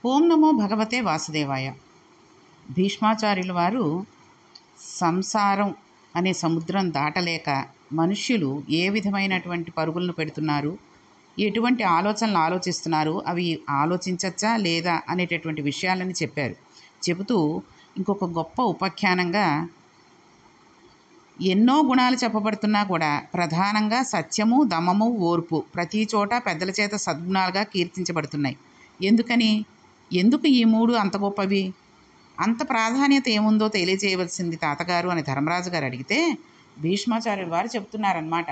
ఓం నమో భగవతే వాసుదేవాయ. భీష్మాచార్యుల వారు సంసారం అనే సముద్రం దాటలేక మనుష్యులు ఏ విధమైనటువంటి పరుగులను పెడుతున్నారు, ఎటువంటి ఆలోచనలు ఆలోచిస్తున్నారు, అవి ఆలోచించచ్చా లేదా అనేటటువంటి విషయాలని చెప్పారు. చెబుతూ ఇంకొక గొప్ప ఉపాఖ్యానంగా ఎన్నో గుణాలు చెప్పబడుతున్నా కూడా ప్రధానంగా సత్యము, దమము, ఓర్పు ప్రతి చోట పెద్దల చేత సద్గుణాలుగా కీర్తించబడుతున్నాయి. ఎందుకు ఈ మూడు అంత గొప్పవి, అంత ప్రాధాన్యత ఏముందో తెలియజేయవలసింది తాతగారు అని ధర్మరాజు గారు అడిగితే భీష్మాచార్యుల వారు చెప్తున్నారన్నమాట.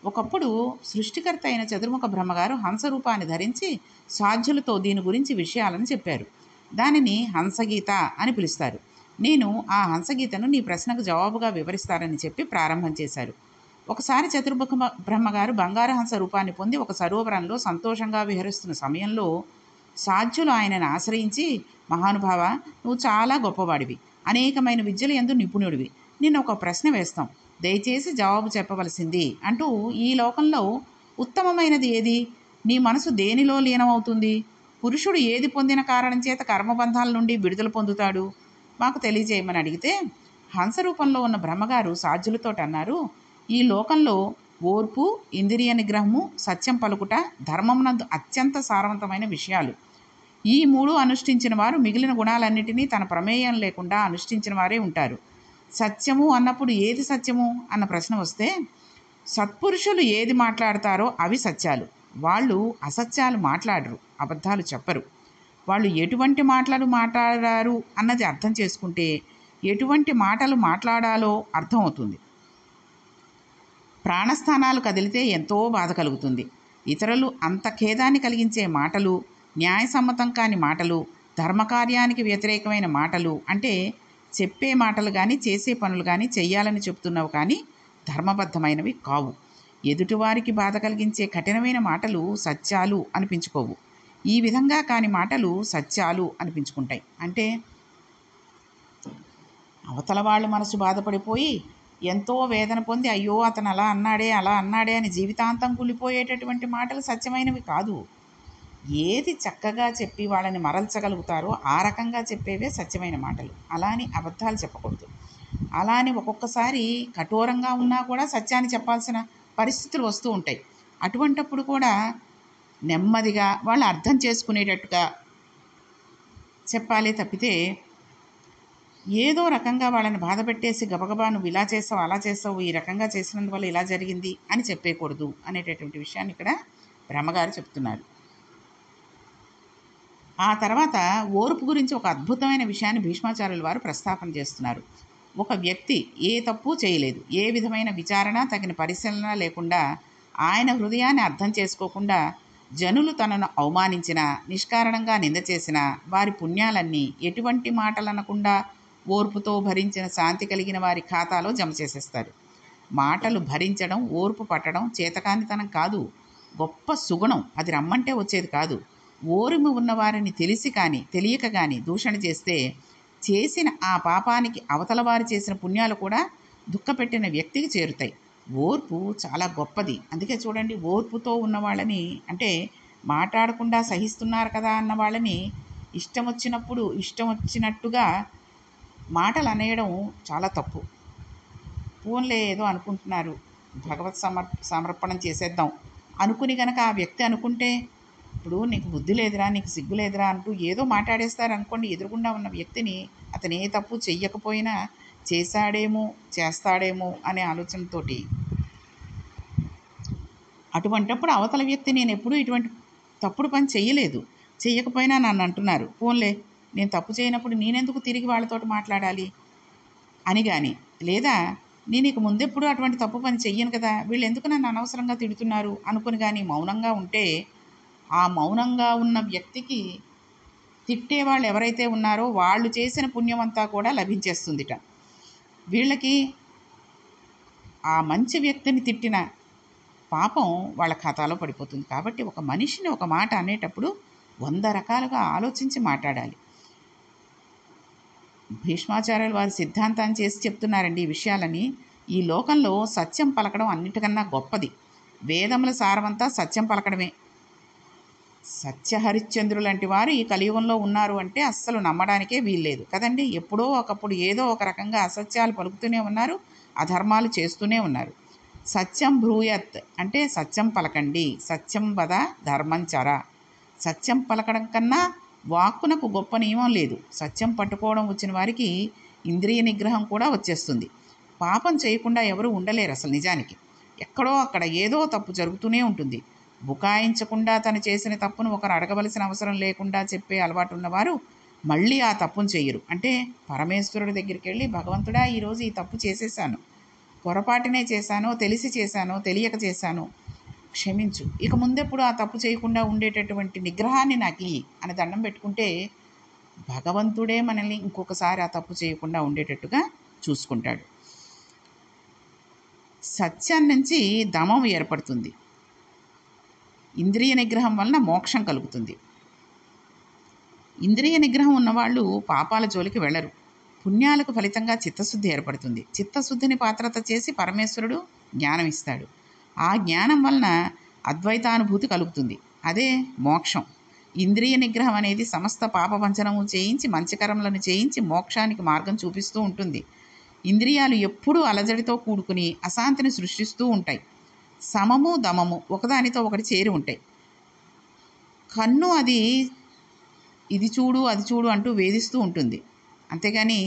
ఒకప్పుడు సృష్టికర్త అయిన చతుర్ముఖ బ్రహ్మగారు హంసరూపాన్ని ధరించి సాధ్యులతో దీని గురించి విషయాలను చెప్పారు. దానిని హంసగీత అని పిలుస్తారు. నేను ఆ హంసగీతను నీ ప్రశ్నకు జవాబుగా వివరిస్తానని చెప్పి ప్రారంభం చేశారు. ఒకసారి చతుర్ముఖ బ్రహ్మగారు బంగారు హంస రూపాన్ని పొంది ఒక సరోవరంలో సంతోషంగా విహరిస్తున్న సమయంలో సాధ్యులు ఆయనను ఆశ్రయించి, మహానుభావ, నువ్వు చాలా గొప్పవాడివి, అనేకమైన విద్యలు యందు నిపుణుడివి, నిన్ను ఒక ప్రశ్న వేస్తాం, దయచేసి జవాబు చెప్పవలసింది అంటూ, ఈ లోకంలో ఉత్తమమైనది ఏది, నీ మనసు దేనిలో లీనమవుతుంది, పురుషుడు ఏది పొందిన కారణం చేత కర్మబంధాల నుండి విడుదల పొందుతాడు, మాకు తెలియజేయమని అడిగితే హంసరూపంలో ఉన్న బ్రహ్మగారు సాధ్యులతో అన్నారు, ఈ లోకంలో ఓర్పు, ఇంద్రియ నిగ్రహము, సత్యం పలుకుట, ధర్మమునందు అత్యంత సారవంతమైన విషయాలు. ఈ మూడు అనుష్ఠించిన వారు మిగిలిన గుణాలన్నిటినీ తన ప్రమేయం లేకుండా అనుష్ఠించిన వారే ఉంటారు. సత్యము అన్నప్పుడు ఏది సత్యము అన్న ప్రశ్న వస్తే, సత్పురుషులు ఏది మాట్లాడతారో అవి సత్యాలు. వాళ్ళు అసత్యాలు మాట్లాడరు, అబద్ధాలు చెప్పరు. వాళ్ళు ఎటువంటి మాటలు మాట్లాడారు అన్నది అర్థం చేసుకుంటే ఎటువంటి మాటలు మాట్లాడాలో అర్థమవుతుంది. ప్రాణస్థానాలు కదిలితే ఎంతో బాధ కలుగుతుంది. ఇతరులు అంత ఖేదాన్ని కలిగించే మాటలు, న్యాయసమ్మతం కాని మాటలు, ధర్మకార్యానికి వ్యతిరేకమైన మాటలు, అంటే చెప్పే మాటలు కానీ చేసే పనులు కానీ చెయ్యాలని చెప్తున్నవి కానీ ధర్మబద్ధమైనవి కావు. ఎదుటివారికి బాధ కలిగించే కఠినమైన మాటలు సత్యాలు అనిపించుకోవు. ఈ విధంగా కాని మాటలు సత్యాలు అనిపించుకుంటాయి. అంటే అవతల వాళ్ళ మనసు బాధపడిపోయి ఎంతో వేదన పొంది, అయ్యో అతను అలా అన్నాడే అని జీవితాంతం కుళ్ళిపోయేటటువంటి మాటలు సత్యమైనవి కాదు. ఏది చక్కగా చెప్పి వాళ్ళని మరల్చగలుగుతారో ఆ రకంగా చెప్పేవే సత్యమైన మాటలు. అలా అని అబద్ధాలు చెప్పకూడదు. అలా అని ఒక్కొక్కసారి కఠోరంగా ఉన్నా కూడా సత్యాన్ని చెప్పాల్సిన పరిస్థితులు వస్తూ ఉంటాయి. అటువంటప్పుడు కూడా నెమ్మదిగా వాళ్ళు అర్థం చేసుకునేటట్టుగా చెప్పాలి తప్పితే ఏదో రకంగా వాళ్ళని బాధ పెట్టేసి గబగబా నువ్వు ఇలా చేసావు, అలా చేసావు, ఈ రకంగా చేసినందువల్ల ఇలా జరిగింది అని చెప్పేయకూడదు అనేటటువంటి విషయాన్ని ఇక్కడ బ్రహ్మగారు చెప్తున్నారు. ఆ తర్వాత ఓర్పు గురించి ఒక అద్భుతమైన విషయాన్ని భీష్మాచార్యుల వారు ప్రస్తాపన చేస్తున్నారు. ఒక వ్యక్తి ఏ తప్పు చేయలేదు, ఏ విధమైన విచారణ తగిన పరిశీలన లేకుండా, ఆయన హృదయాన్ని అర్థం చేసుకోకుండా జనులు తనను అవమానించినా, నిష్కారణంగా నింద చేసినా వారి పుణ్యాలన్నీ ఎటువంటి మాటలనకుండా ఓర్పుతో భరించిన శాంతి కలిగిన వారి ఖాతాలో జమ చేసేస్తారు. మాటలు భరించడం, ఓర్పు పట్టడం చేతకానితనం కాదు, గొప్ప సుగుణం. అది రమ్మంటే వచ్చేది కాదు. ఓర్మి ఉన్నవారిని తెలిసి కానీ తెలియక కానీ దూషణ చేస్తే చేసిన ఆ పాపానికి అవతల వారు చేసిన పుణ్యాలు కూడా దుఃఖపెట్టిన వ్యక్తికి చేరుతాయి. ఓర్పు చాలా గొప్పది. అందుకే చూడండి, ఓర్పుతో ఉన్న వాళ్ళని, అంటే మాట్లాడకుండా సహిస్తున్నారు కదా అన్న వాళ్ళని ఇష్టం వచ్చినట్టుగా మాటలు అనేయడం చాలా తప్పు. ఫోన్లే ఏదో అనుకుంటున్నారు, భగవత్ సమర్పణం చేసేద్దాం అనుకుని గనక ఆ వ్యక్తి అనుకుంటే, ఇప్పుడు నీకు బుద్ధి లేదురా, నీకు సిగ్గు లేదురా అంటూ ఏదో మాట్లాడేస్తారు అనుకోండి, ఎదురుగుండా ఉన్న వ్యక్తిని అతను ఏ తప్పు చెయ్యకపోయినా చేశాడేమో చేస్తాడేమో అనే ఆలోచనతోటి, అటువంటప్పుడు అవతల వ్యక్తి నేను ఎప్పుడూ ఇటువంటి తప్పుడు పని చెయ్యకపోయినా నన్ను అంటున్నారు, ఫోన్లే నేను తప్పు చేయనప్పుడు నేనెందుకు తిరిగి వాళ్ళతోటి మాట్లాడాలి అని కానీ, లేదా నేను ఇక ముందెప్పుడు అటువంటి తప్పు పని చెయ్యను కదా, వీళ్ళు ఎందుకు నన్ను అనవసరంగా తిడుతున్నారు అనుకుని కానీ మౌనంగా ఉంటే, ఆ మౌనంగా ఉన్న వ్యక్తికి తిట్టేవాళ్ళు ఎవరైతే ఉన్నారో వాళ్ళు చేసిన పుణ్యమంతా కూడా లభించేస్తుందిట. వీళ్ళకి ఆ మంచి వ్యక్తిని తిట్టిన పాపం వాళ్ళ ఖాతాలో పడిపోతుంది. కాబట్టి ఒక మనిషిని ఒక మాట అనేటప్పుడు 100 రకాలుగా ఆలోచించి మాట్లాడాలి. భీష్మాచార్యులు వారి సిద్ధాంతాన్ని చేసి చెప్తున్నారండి ఈ విషయాలని. ఈ లోకంలో సత్యం పలకడం అన్నిటికన్నా గొప్పది. వేదముల సారమంతా సత్యం పలకడమే. సత్యహరిశ్చంద్రులు లాంటి వారు ఈ కలియుగంలో ఉన్నారు అంటే అస్సలు నమ్మడానికే వీల్లేదు కదండి. ఎప్పుడో ఒకప్పుడు ఏదో ఒక రకంగా అసత్యాలు పలుకుతూనే ఉన్నారు, అధర్మాలు చేస్తూనే ఉన్నారు. సత్యం బ్రూయత్ అంటే సత్యం పలకండి, సత్యం వద ధర్మం చర. సత్యం పలకడం కన్నా వాక్కునకు గొప్ప నియమం లేదు. సత్యం పట్టుకోవడం వచ్చిన వారికి ఇంద్రియ నిగ్రహం కూడా వచ్చేస్తుంది. పాపం చేయకుండా ఎవరు ఉండలేరు అసలు నిజానికి. ఎక్కడో అక్కడ ఏదో తప్పు జరుగుతూనే ఉంటుంది. బుకాయించకుండా తను చేసిన తప్పును ఒకరు అడగవలసిన అవసరం లేకుండా చెప్పే అలవాటు ఉన్నవారు మళ్ళీ ఆ తప్పును చెయ్యరు. అంటే పరమేశ్వరుడి దగ్గరికి వెళ్ళి, భగవంతుడా ఈరోజు ఈ తప్పు చేసేసాను, పొరపాటునే చేశానో, తెలిసి చేశానో, తెలియక చేశాను, క్షమించు, ఇక ముందెప్పుడు ఆ తప్పు చేయకుండా ఉండేటటువంటి నిగ్రహాన్ని నాకు ఇయ్యి అని దండం పెట్టుకుంటే భగవంతుడే మనల్ని ఇంకొకసారి ఆ తప్పు చేయకుండా ఉండేటట్టుగా చూసుకుంటాడు. సత్యం నుంచి దమం ఏర్పడుతుంది. ఇంద్రియ నిగ్రహం వలన మోక్షం కలుగుతుంది. ఇంద్రియ నిగ్రహం ఉన్నవాళ్ళు పాపాల జోలికి వెళ్ళరు. పుణ్యాలకు ఫలితంగా చిత్తశుద్ధి ఏర్పడుతుంది. చిత్తశుద్ధిని పాత్రత చేసి పరమేశ్వరుడు జ్ఞానం ఇస్తాడు. ఆ జ్ఞానం వలన అద్వైతానుభూతి కలుగుతుంది. అదే మోక్షం. ఇంద్రియ నిగ్రహం అనేది సమస్త పాపవంచనము చేయించి, మంచికరములను చేయించి మోక్షానికి మార్గం చూపిస్తూ ఉంటుంది. ఇంద్రియాలు ఎప్పుడూ అలజడితో కూడుకుని అశాంతిని సృష్టిస్తూ ఉంటాయి. సమము దమము ఒకదానితో ఒకటి చేరి ఉంటాయి. కన్ను అది ఇది చూడు అది చూడు అంటూ వేధిస్తూ ఉంటుంది. అంతేగాని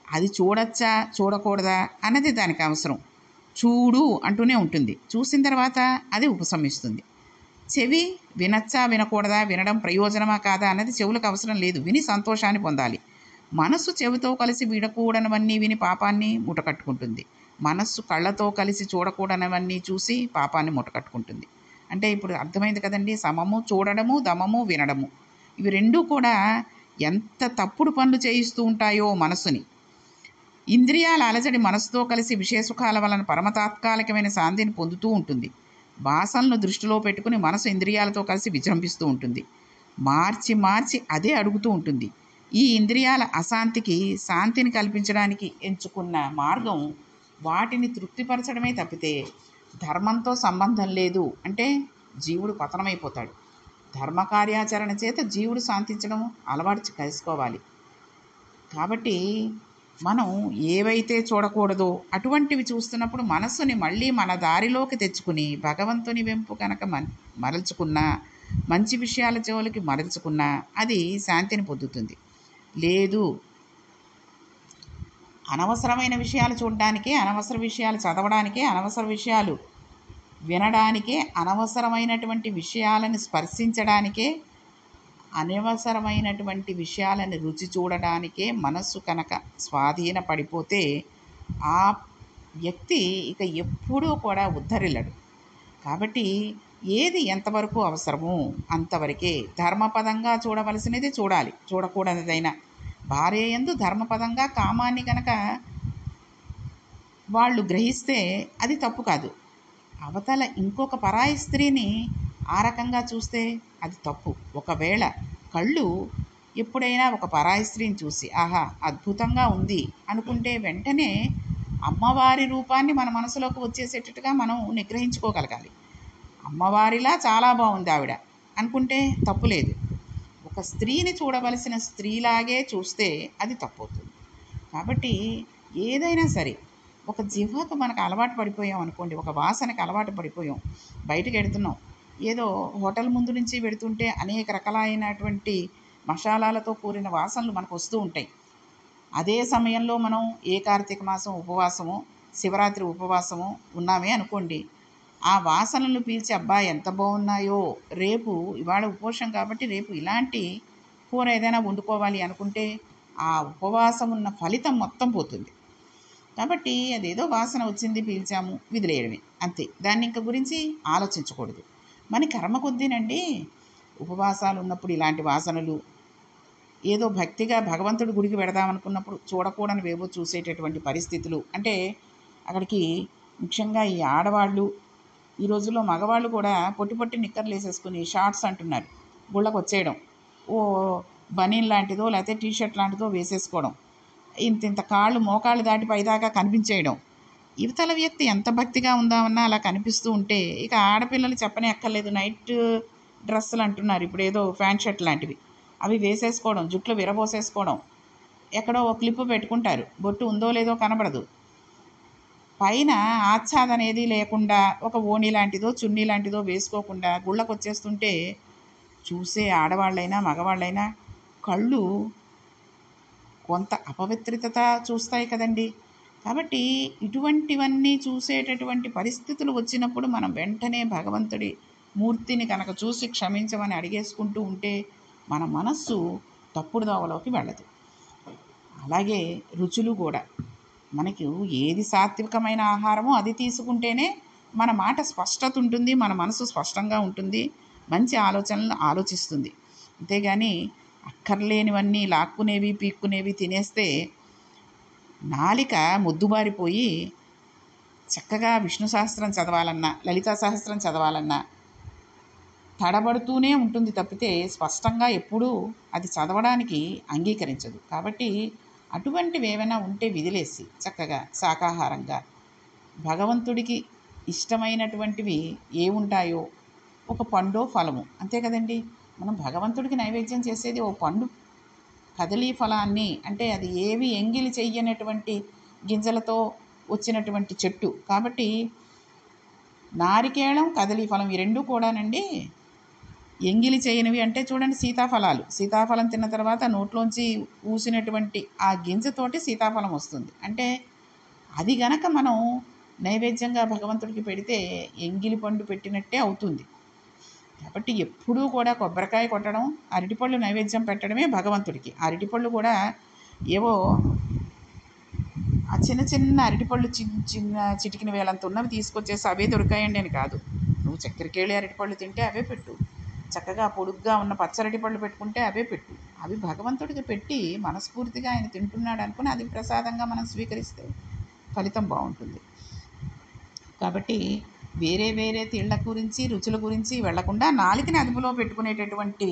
అది చూడొచ్చా చూడకూడదా అన్నది దానికి అవసరం. చూడు అంటూనే ఉంటుంది. చూసిన తర్వాత అది ఉపశమిస్తుంది. చెవి వినచ్చా వినకూడదా, వినడం ప్రయోజనమా కాదా అన్నది చెవులకు అవసరం లేదు. విని సంతోషాన్ని పొందాలి. మనస్సు చెవితో కలిసి వినకూడనివన్నీ విని పాపాన్ని మూటకట్టుకుంటుంది. మనస్సు కళ్ళతో కలిసి చూడకూడనివన్నీ చూసి పాపాన్ని మూటకట్టుకుంటుంది. అంటే ఇప్పుడు అర్థమైంది కదండి. సమము చూడడము, దమము వినడము, ఇవి రెండూ కూడా ఎంత తప్పుడు పనులు చేయిస్తూ ఉంటాయో మనస్సుని. ఇంద్రియాల అలజడి మనసుతో కలిసి విషయసుఖాల వలన పరమతాత్కాలికమైన శాంతిని పొందుతూ ఉంటుంది. వాసనలను దృష్టిలో పెట్టుకుని మనసు ఇంద్రియాలతో కలిసి విజృంభిస్తూ ఉంటుంది. మార్చి మార్చి అదే అడుగుతూ ఉంటుంది. ఈ ఇంద్రియాల అశాంతికి శాంతిని కల్పించడానికి ఎంచుకున్న మార్గం వాటిని తృప్తిపరచడమే తప్పితే ధర్మంతో సంబంధం లేదు. అంటే జీవుడు పతనమైపోతాడు. ధర్మకార్యాచరణ చేత జీవుడు శాంతించడం అలవాటు చేసుకోవాలి. కాబట్టి మనం ఏవైతే చూడకూడదో అటువంటివి చూస్తున్నప్పుడు మనస్సుని మళ్ళీ మన దారిలోకి తెచ్చుకుని భగవంతుని వెంపు కనుక మరల్చుకున్నా, మంచి విషయాల జోలికి మరల్చుకున్నా అది శాంతిని పొందుతుంది. లేదు, అనవసరమైన విషయాలు చూడడానికే, అనవసర విషయాలు చదవడానికే, అనవసర విషయాలు వినడానికే, అనవసరమైనటువంటి విషయాలను స్పర్శించడానికే, అనవసరమైనటువంటి విషయాలను రుచి చూడడానికే మనస్సు కనుక స్వాధీన పడిపోతే ఆ వ్యక్తి ఇక ఎప్పుడూ కూడా ఉద్ధరిల్లడు. కాబట్టి ఏది ఎంతవరకు అవసరమో అంతవరకే ధర్మపదంగా చూడవలసినది చూడాలి. చూడకూడనిదైనా భార్య యందు ధర్మపదంగా కామాన్ని కనుక వాళ్ళు గ్రహిస్తే అది తప్పు కాదు. అవతల ఇంకొక పరాయి స్త్రీని ఆ రకంగా చూస్తే అది తప్పు. ఒకవేళ కళ్ళు ఎప్పుడైనా ఒక పరాయి స్త్రీని చూసి ఆహా అద్భుతంగా ఉంది అనుకుంటే వెంటనే అమ్మవారి రూపాన్ని మన మనసులోకి వచ్చేసేటట్టుగా మనం నిగ్రహించుకోగలగాలి. అమ్మవారిలా చాలా బాగుంది ఆవిడ అనుకుంటే తప్పు లేదు. ఒక స్త్రీని చూడవలసిన స్త్రీలాగే చూస్తే అది తప్పవుతుంది. కాబట్టి ఏదైనా సరే ఒక జిహ్వకు మనకు అలవాటు పడిపోయాం అనుకోండి, ఒక వాసనకి అలవాటు పడిపోయాం, బయటకు వెడుతున్నాం, ఏదో హోటల్ ముందు నుంచి వెడుతుంటే అనేక రకాలైనటువంటి మసాలాలతో కూడిన వాసనలు మనకు వస్తూ ఉంటాయి. అదే సమయంలో మనం ఏ కార్తీక మాసం ఉపవాసమో, శివరాత్రి ఉపవాసమో ఉన్నామే అనుకోండి, ఆ వాసనలు పీల్చి అబ్బా ఎంత బాగున్నాయో, రేపు ఇవాళ ఉపవాసం కాబట్టి రేపు ఇలాంటి కూర ఏదైనా వండుకోవాలి అనుకుంటే ఆ ఉపవాసం ఉన్న ఫలితం మొత్తం పోతుంది. కాబట్టి అదేదో వాసన వచ్చింది పీల్చాము విదిలేయడమే అంతే. దాన్ని ఇంక గురించి ఆలోచించకూడదు. మన కర్మ కొద్దీనండి. ఉపవాసాలు ఉన్నప్పుడు ఇలాంటి వాసనలు, ఏదో భక్తిగా భగవంతుడి గుడికి వెడదామనుకున్నప్పుడు చూడకూడనివేవో చూసేటటువంటి పరిస్థితులు. అంటే అక్కడికి ముఖ్యంగా ఈ ఆడవాళ్ళు, ఈ రోజుల్లో మగవాళ్ళు కూడా పొట్టి పొట్టి నిక్కర్లు వేసేసుకుని షార్ట్స్ అంటున్నారు, గుళ్ళకు వచ్చేయడం, ఓ బనీన్ లాంటిదో లేకపోతే టీషర్ట్ లాంటిదో వేసేసుకోవడం, ఇంత కాళ్ళు మోకాళ్ళు దాటి పైదాకా కనిపించేయడం. యువతల వ్యక్తి ఎంత భక్తిగా ఉందామన్నా అలా కనిపిస్తూ ఉంటే ఇక ఆడపిల్లలు చెప్పనే అక్కర్లేదు. నైట్ డ్రెస్సులు అంటున్నారు ఇప్పుడు, ఏదో ప్యాంట్ షర్ట్ లాంటివి, అవి వేసేసుకోవడం, జుట్లు విరబోసేసుకోవడం, ఎక్కడో ఒక క్లిప్పు పెట్టుకుంటారు, బొట్టు ఉందో లేదో కనబడదు, పైన ఆచ్ఛాదన అనేది లేకుండా ఒక ఓణి లాంటిదో చున్నీ లాంటిదో వేసుకోకుండా గుళ్ళకు వచ్చేస్తుంటే చూసే ఆడవాళ్ళైనా మగవాళ్ళైనా కళ్ళు కొంత అపవిత్రత చూస్తాయి కదండి. కాబట్టి ఇటువంటివన్నీ చూసేటటువంటి పరిస్థితులు వచ్చినప్పుడు మనం వెంటనే భగవంతుడి మూర్తిని కనుక చూసి క్షమించమని అడిగేసుకుంటూ ఉంటే మన మనస్సు తప్పుడు దోవలోకి వెళ్ళదు. అలాగే రుచులు కూడా, మనకు ఏది సాత్వికమైన ఆహారమో అది తీసుకుంటేనే మన మాట స్పష్టత ఉంటుంది, మన మనసు స్పష్టంగా ఉంటుంది, మంచి ఆలోచనలు ఆలోచిస్తుంది. అంతేగాని అక్కర్లేనివన్నీ లాక్కునేవి పీక్కునేవి తినేస్తే నాలిక మొద్దుబారిపోయి చక్కగా విష్ణు సహస్రం చదవాలన్నా లలితా సహస్రం చదవాలన్నా తడబడుతూనే ఉంటుంది తప్పితే స్పష్టంగా ఎప్పుడూ అది చదవడానికి అంగీకరించదు. కాబట్టి అటువంటివి ఏమైనా ఉంటే విదిలేసి చక్కగా శాకాహారంగా భగవంతుడికి ఇష్టమైనటువంటివి ఏముంటాయో ఒక పండో ఫలము అంతే కదండి. మనం భగవంతుడికి నైవేద్యం చేసేది ఓ పండు కదలీ ఫలాన్ని, అంటే అది ఏవి ఎంగిలి చెయ్యనటువంటి గింజలతో వచ్చినటువంటి చెట్టు కాబట్టి నారికేళం కదలీ ఫలం ఈ రెండు కూడానండి ఎంగిలి చేయనివి. అంటే చూడండి, సీతాఫలాలు, సీతాఫలం తిన్న తర్వాత నోట్లోంచి ఊసినటువంటి ఆ గింజతోటి సీతాఫలం వస్తుంది. అంటే అది గనక మనం నైవేద్యంగా భగవంతుడికి పెడితే ఎంగిలి పండు పెట్టినట్టే అవుతుంది. కాబట్టి ఎప్పుడూ కూడా కొబ్బరికాయ కొట్టడం, అరటిపళ్ళు నైవేద్యం పెట్టడమే భగవంతుడికి. అరటిపళ్ళు కూడా ఏవో ఆ చిన్న చిన్న అరటిపళ్ళు చిన్న చిటికిన వేలంత ఉన్నవి తీసుకొచ్చేసి అవే దొరికాయండి అని కాదు. నువ్వు చక్కెరకేళి అరటిపళ్ళు తింటే అవే పెట్టు, చక్కగా పొడుగ్గా ఉన్న పచ్చరటి పళ్ళు పెట్టుకుంటే అవే పెట్టు. అవి భగవంతుడికి పెట్టి మనస్ఫూర్తిగా ఆయన తింటున్నాడు అనుకుని అది ప్రసాదంగా మనం స్వీకరిస్తే ఫలితం బాగుంటుంది. కాబట్టి వేరే వేరే తిళ్ళ గురించి రుచుల గురించి వెళ్లకుండా నాలుకని అదుపులో పెట్టుకునేటటువంటి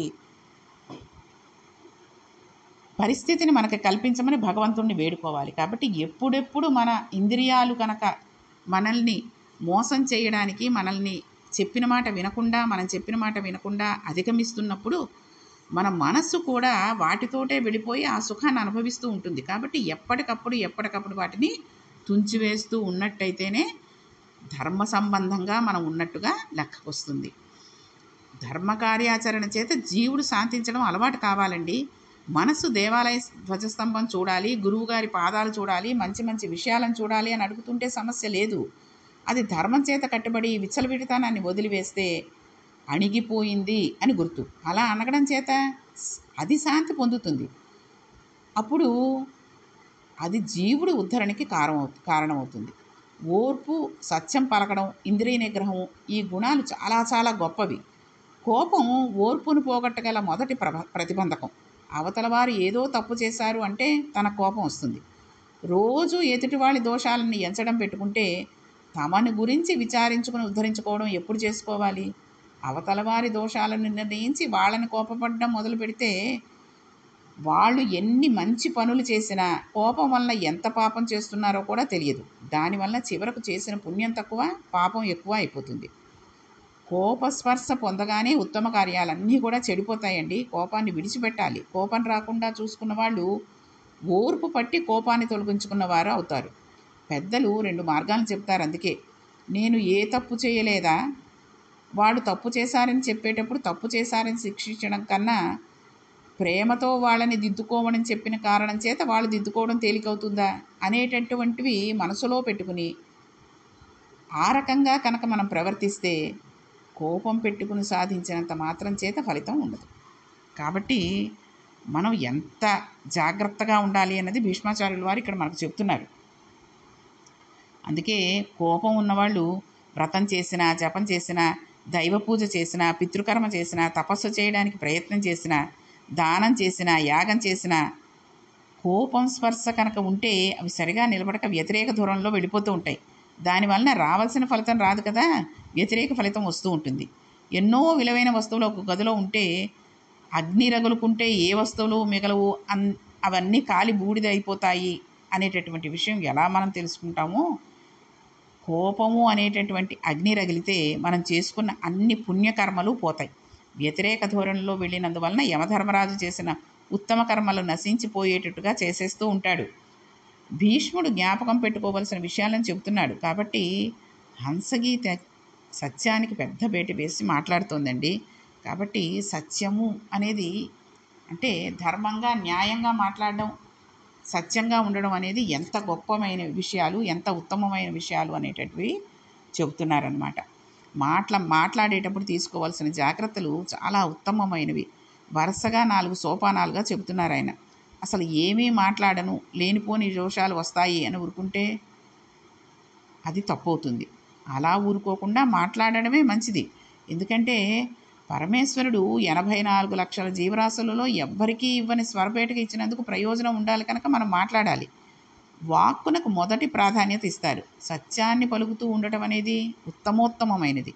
పరిస్థితిని మనకి కల్పించమని భగవంతుడిని వేడుకోవాలి. కాబట్టి ఎప్పుడెప్పుడు మన ఇంద్రియాలు కనుక మనల్ని మోసం చేయడానికి, మనల్ని చెప్పిన మాట వినకుండా, మనం చెప్పిన మాట వినకుండా అధిగమిస్తున్నప్పుడు మన మనస్సు కూడా వాటితోటే వెళ్ళిపోయి ఆ సుఖాన్ని అనుభవిస్తూ ఉంటుంది. కాబట్టి ఎప్పటికప్పుడు వాటిని తుంచివేస్తూ ఉన్నట్టయితేనే ధర్మ సంబంధంగా మనం ఉన్నట్టుగా లెక్కకొస్తుంది. ధర్మ కార్యాచరణ చేత జీవుడు శాంతించడం అలవాటు కావాలండి. మనసు దేవాలయ ధ్వజస్తంభం చూడాలి, గురువుగారి పాదాలు చూడాలి, మంచి మంచి విషయాలను చూడాలి అని అడుగుతుంటే సమస్య లేదు. అది ధర్మం చేత కట్టుబడి విచ్చలవిడితనాన్ని వదిలివేస్తే అణిగిపోయింది అని గుర్తు. అలా అనగడం చేత అది శాంతి పొందుతుంది. అప్పుడు అది జీవుడి ఉద్ధరణకి కారణమవుతుంది. ఓర్పు, సత్యం పలకడం, ఇంద్రియ నిగ్రహం, ఈ గుణాలు చాలా చాలా గొప్పవి. కోపం ఓర్పును పోగొట్టగల మొదటి ప్రతిబంధకం. అవతల వారు ఏదో తప్పు చేశారు అంటే తన కోపం వస్తుంది. రోజు ఎదుటివాళ్ళ దోషాలను ఎంచడం పెట్టుకుంటే తమని గురించి విచారించుకుని ఉద్ధరించుకోవడం ఎప్పుడు చేసుకోవాలి? అవతల వారి దోషాలను నిర్ణయించి వాళ్ళని కోపపడడం మొదలు పెడితే వాళ్ళు ఎన్ని మంచి పనులు చేసినా కోపం వలన ఎంత పాపం చేస్తున్నారో కూడా తెలియదు. దానివల్ల చివరకు చేసిన పుణ్యం తక్కువ, పాపం ఎక్కువ అయిపోతుంది. కోపస్పర్శ పొందగానే ఉత్తమ కార్యాలన్నీ కూడా చెడిపోతాయండి. కోపాన్ని విడిచిపెట్టాలి. కోపం రాకుండా చూసుకున్న వాళ్ళు ఓర్పు పట్టి కోపాన్ని తొలగించుకున్నవారు అవుతారు. పెద్దలు 2 మార్గాలను చెప్తారు. అందుకే నేను ఏ తప్పు చేయలేదా, వాడు తప్పు చేశారని చెప్పేటప్పుడు తప్పు చేశారని శిక్షించడం కన్నా ప్రేమతో వాళ్ళని దిద్దుకోమని చెప్పిన కారణం చేత వాళ్ళు దిద్దుకోవడం తేలికవుతుందా అనేటటువంటివి మనసులో పెట్టుకుని ఆ రకంగా కనుక మనం ప్రవర్తిస్తే కోపం పెట్టుకుని సాధించినంత మాత్రం చేత ఫలితం ఉండదు. కాబట్టి మనం ఎంత జాగ్రత్తగా ఉండాలి అన్నది భీష్మాచార్యుల వారు ఇక్కడ మనకు చెప్తున్నారు. అందుకే కోపం ఉన్నవాళ్ళు వ్రతం చేసినా, జపం చేసినా, దైవ పూజ చేసినా, పితృకర్మ చేసినా, తపస్సు చేయడానికి ప్రయత్నం చేసినా, దానం చేసినా, యాగం చేసినా కోపం స్పర్శ కనుక ఉంటే అవి సరిగా నిలబడక వ్యతిరేక దూరంలో వెళ్ళిపోతూ ఉంటాయి. దానివలన రావాల్సిన ఫలితం రాదు కదా, వ్యతిరేక ఫలితం వస్తూ ఉంటుంది. ఎన్నో విలువైన వస్తువులు ఒక గదిలో ఉంటే అగ్ని రగులుకుంటే ఏ వస్తువులు మిగలవు, అవన్నీ కాలి బూడిద అయిపోతాయి అనేటటువంటి విషయం ఎలా మనం తెలుసుకుంటామో, కోపము అనేటటువంటి అగ్ని రగిలితే మనం చేసుకున్న అన్ని పుణ్యకర్మలు పోతాయి. వ్యతిరేక ధోరణిలో వెళ్ళినందువలన యమధర్మరాజు చేసిన ఉత్తమ కర్మలు నశించిపోయేటట్టుగా చేసేస్తూ ఉంటాడు. భీష్ముడు జ్ఞాపకం పెట్టుకోవలసిన విషయాలను చెబుతున్నాడు. కాబట్టి హంసగీత సత్యానికి పెద్ద బేట వేసి మాట్లాడుతోందండి. కాబట్టి సత్యము అనేది అంటే ధర్మంగా న్యాయంగా మాట్లాడడం, సత్యంగా ఉండడం అనేది ఎంత గొప్పమైన విషయాలు, ఎంత ఉత్తమమైన విషయాలు అనేటటివి చెబుతున్నారనమాట. మాట్లాడేటప్పుడు తీసుకోవాల్సిన జాగ్రత్తలు చాలా ఉత్తమమైనవి. వరుసగా 4 సోపానాలుగా చెబుతున్నారు ఆయన. అసలు ఏమీ మాట్లాడను, లేనిపోని దోషాలు వస్తాయి అని ఊరుకుంటే అది తప్పవుతుంది. అలా ఊరుకోకుండా మాట్లాడడమే మంచిది. ఎందుకంటే పరమేశ్వరుడు 84 లక్షల జీవరాశులలో ఎవ్వరికీ ఇవ్వని స్వరపేటకి ఇచ్చినందుకు ప్రయోజనం ఉండాలి కనుక మనం మాట్లాడాలి. వాక్కునకు మొదటి ప్రాధాన్యత ఇస్తారు. సత్యాన్ని పలుకుతూ ఉండటం అనేది ఉత్తమోత్తమమైనది.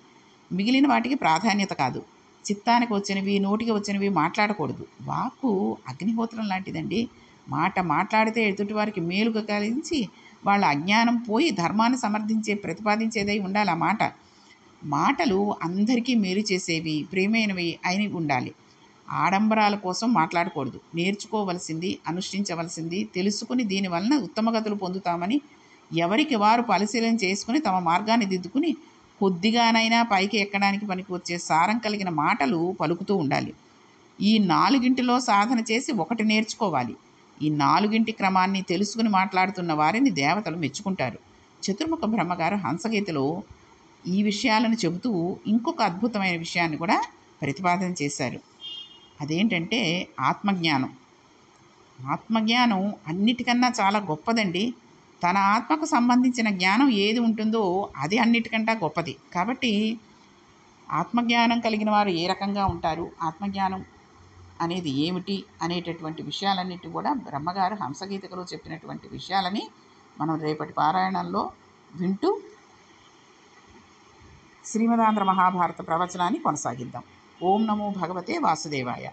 మిగిలిన వాటికి ప్రాధాన్యత కాదు. చిత్తానికి వచ్చినవి, నోటికి వచ్చినవి మాట్లాడకూడదు. వాక్కు అగ్నిహోత్రం లాంటిదండి. మాట్లాడితే ఎదుటివారికి మేలు కలిగించి వాళ్ళ అజ్ఞానం పోయి ధర్మాన్ని ప్రతిపాదించేదై ఉండాలి. ఆ మాటలు అందరికీ మేలు చేసేవి, ప్రియమైనవి అయిన ఉండాలి. ఆడంబరాల కోసం మాట్లాడకూడదు. నేర్చుకోవలసింది, అనుష్ఠించవలసింది తెలుసుకుని దీనివలన ఉత్తమగతులు పొందుతామని ఎవరికి వారు పరిశీలన చేసుకుని తమ మార్గాన్ని దిద్దుకుని కొద్దిగానైనా పైకి ఎక్కడానికి పనికి వచ్చే సారం కలిగిన మాటలు పలుకుతూ ఉండాలి. ఈ 4 సాధన చేసి ఒకటి నేర్చుకోవాలి. ఈ 4 క్రమాన్ని తెలుసుకుని మాట్లాడుతున్న వారిని దేవతలు మెచ్చుకుంటారు. చతుర్ముఖ బ్రహ్మగారు హంసగీతలో ఈ విషయాలను చెబుతూ ఇంకొక అద్భుతమైన విషయాన్ని కూడా ప్రతిపాదన చేశారు. అదేంటంటే ఆత్మజ్ఞానం. ఆత్మజ్ఞానం అన్నిటికన్నా చాలా గొప్పదండి. తన ఆత్మకు సంబంధించిన జ్ఞానం ఏది ఉంటుందో అది అన్నిటికంటే గొప్పది. కాబట్టి ఆత్మజ్ఞానం కలిగిన వారు ఏ రకంగా ఉంటారు, ఆత్మజ్ఞానం అనేది ఏమిటి అనేటటువంటి విషయాలన్నిటి కూడా బ్రహ్మగారు హంసగీతలో చెప్పినటువంటి విషయాలని మనం రేపటి పారాయణంలో వింటూ శ్రీమదాంధ్ర మహాభారత ప్రవచనాన్ని కొనసాగిద్దాం. ఓం నమో భగవతే వాసుదేవాయ.